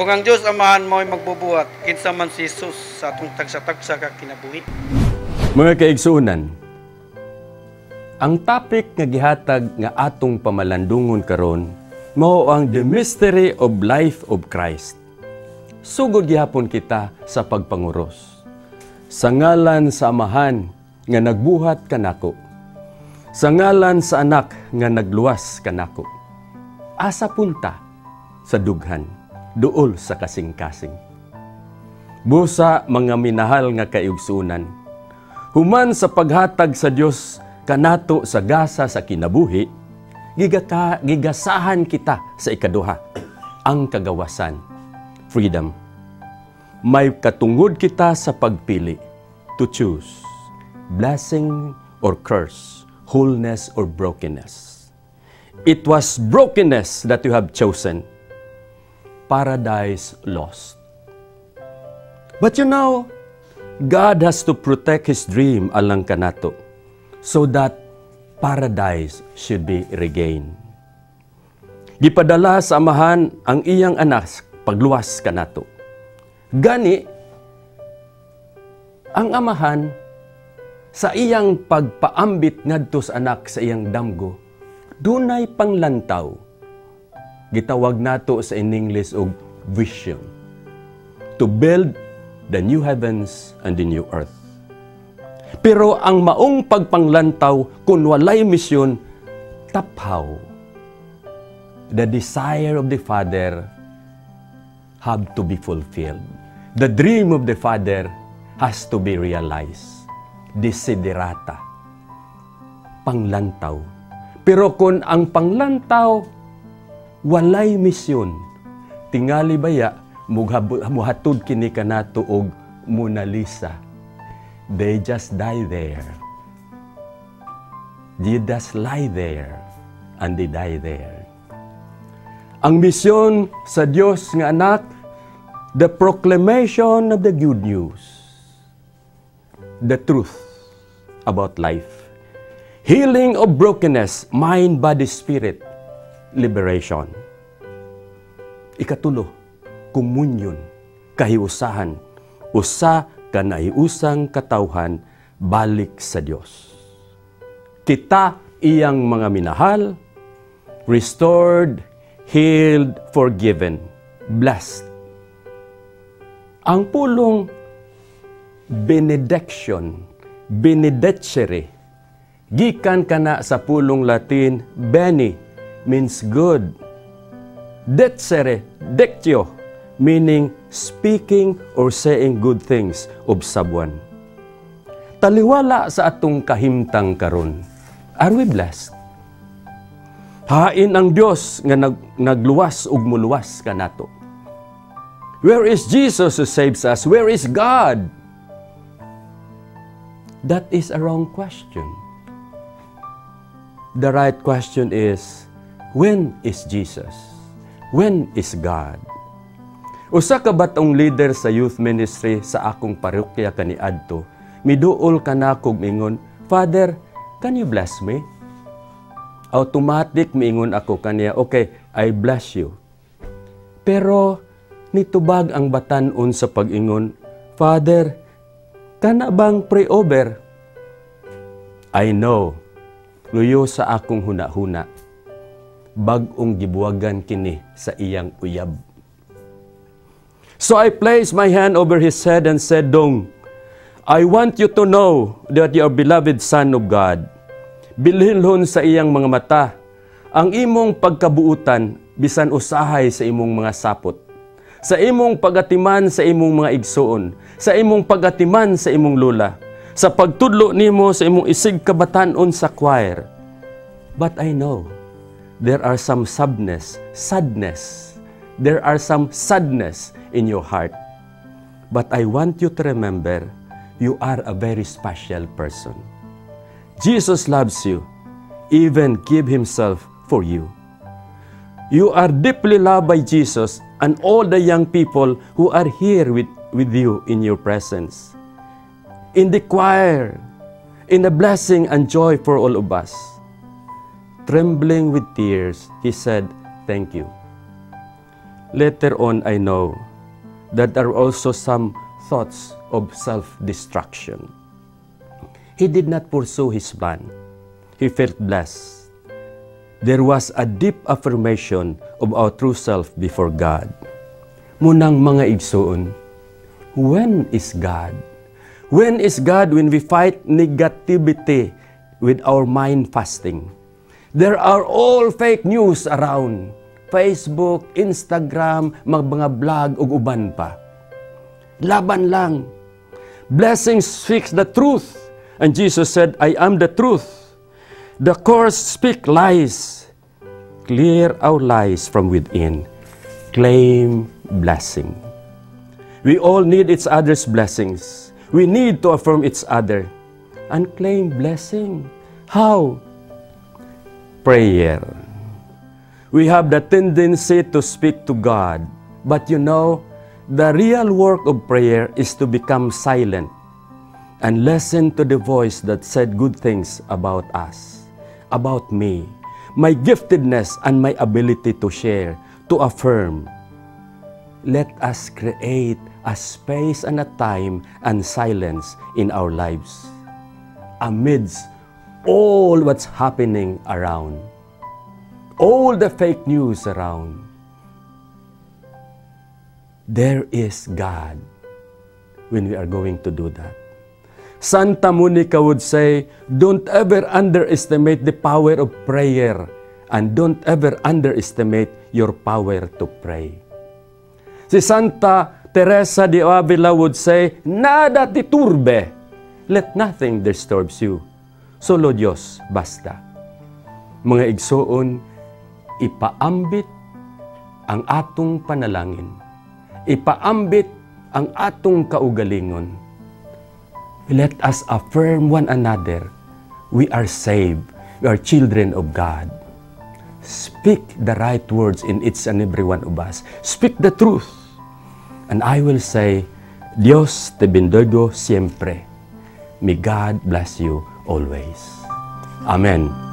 Kung ang Diyos Amahan mo'y magbubuhat, kinsa man si Jesus sa atong tagsa-tagsa ka kinabuhi. Mga kaigsunan, ang topic nga gihatag nga atong pamalandungon karon mao ang the mystery of life of Christ. Sugod gihapon kita sa pagpanguros. Sa ngalan sa Amahan nga nagbuhat kanako. Sa ngalan sa Anak nga nagluwas kanako. Asa punta sa dughan, duol sa kasing-kasing. Busa mga minahal nga kaigsunan, human sa paghatag sa Dios kanato sa gasa sa kinabuhi, gigasahan kita sa ikaduha, ang kagawasan, freedom. May katungod kita sa pagpili, to choose, blessing or curse, wholeness or brokenness. It was brokenness that you have chosen, paradise lost. But you know, God has to protect His dream alang kanato so that paradise should be regained. Gipadala sa Amahan ang iyang anak pagluwas kanato. Gani, ang Amahan sa iyang pagpaambit ngadto sa anak sa iyang damgo, dunay panglantaw. Gitawag nato sa in English og vision. To build the new heavens and the new earth. Pero ang maong pagpanglantaw kung walay misyon, taphaw. The desire of the Father have to be fulfilled. The dream of the Father has to be realized. Desiderata. Panglantaw. Pero kung ang panglantaw walay misyon, tingali baya muhatod kini kanato og Mona Lisa. They just die there. They just lie there and they die there. Ang misyon sa Dios nga anak, the proclamation of the good news, the truth about life, healing of brokenness, mind, body, spirit, liberation. Ikatulo, komunyon, kahiusahan, usa ka naiusang katawhan balik sa Dios. Kita iyang mga minahal, restored, healed, forgiven, blessed. Ang pulong benediction, benedicere, gikan kana sa pulong Latin, bene, means good. Decere, dectio, meaning speaking or saying good things of someone. Taliwala sa atong kahimtang karon. Are we blessed? Hain ang Dios nga nagluwas ug muluwas kanato. Where is Jesus who saves us? Where is God? That is a wrong question. The right question is, when is Jesus? When is God? Usa ka batong leader sa youth ministry sa akong parokya kaniadto, miduol kanako mingon, Father, can you bless me? Automatic miingon ako kaniya, okay, I bless you. Pero nitubag ang batan-on sa pag-ingon, Father, kana bang pray over? I know, luyo sa akong huna-huna, bag-ong gibuwagan kini sa iyang uyab. So I placed my hand over his head and said, Dong, I want you to know that you are beloved Son of God. Bilhilhon sa iyang mga mata, ang imong pagkabuutan, bisan usahay sa imong mga sapot. Sa imong pagatiman sa imong mga igsoon, sa imong pagatiman sa imong lula, sa pagtudlo nimo sa imong isig kabatan-on sa choir. But I know, there are some sadness. There are some sadness in your heart. But I want you to remember, you are a very special person. Jesus loves you, even give Himself for you. You are deeply loved by Jesus and all the young people who are here with you in your presence. In the choir, in the blessing and joy for all of us. Trembling with tears, he said, "Thank you." Later on, I know that there are also some thoughts of self-destruction. He did not pursue his plan. He felt blessed. There was a deep affirmation of our true self before God. Munang mga igsoon, when is God? When is God when we fight negativity with our mind fasting? There are all fake news around. Facebook, Instagram, mga vlog ug uban pa. Laban lang. Blessings speaks the truth. And Jesus said, I am the truth. The course speak lies. Clear our lies from within. Claim blessing. We all need each other's blessings. We need to affirm each other and claim blessing. How? Prayer. We have the tendency to speak to God, but you know, the real work of prayer is to become silent and listen to the voice that said good things about us, about me, my giftedness and my ability to share, to affirm. Let us create a space and a time and silence in our lives amidst all what's happening around, all the fake news around. There is God when we are going to do that. Santa Monica would say, don't ever underestimate the power of prayer and don't ever underestimate your power to pray. Si Santa Teresa de Avila would say, nada ti turbe, let nothing disturbs you. Solo Diyos, basta. Mga igsoon, ipaambit ang atong panalangin. Ipaambit ang atong kaugalingon. Let us affirm one another. We are saved. We are children of God. Speak the right words in each and every one of us. Speak the truth. And I will say, Dios te bendigo siempre. May God bless you always. Amen.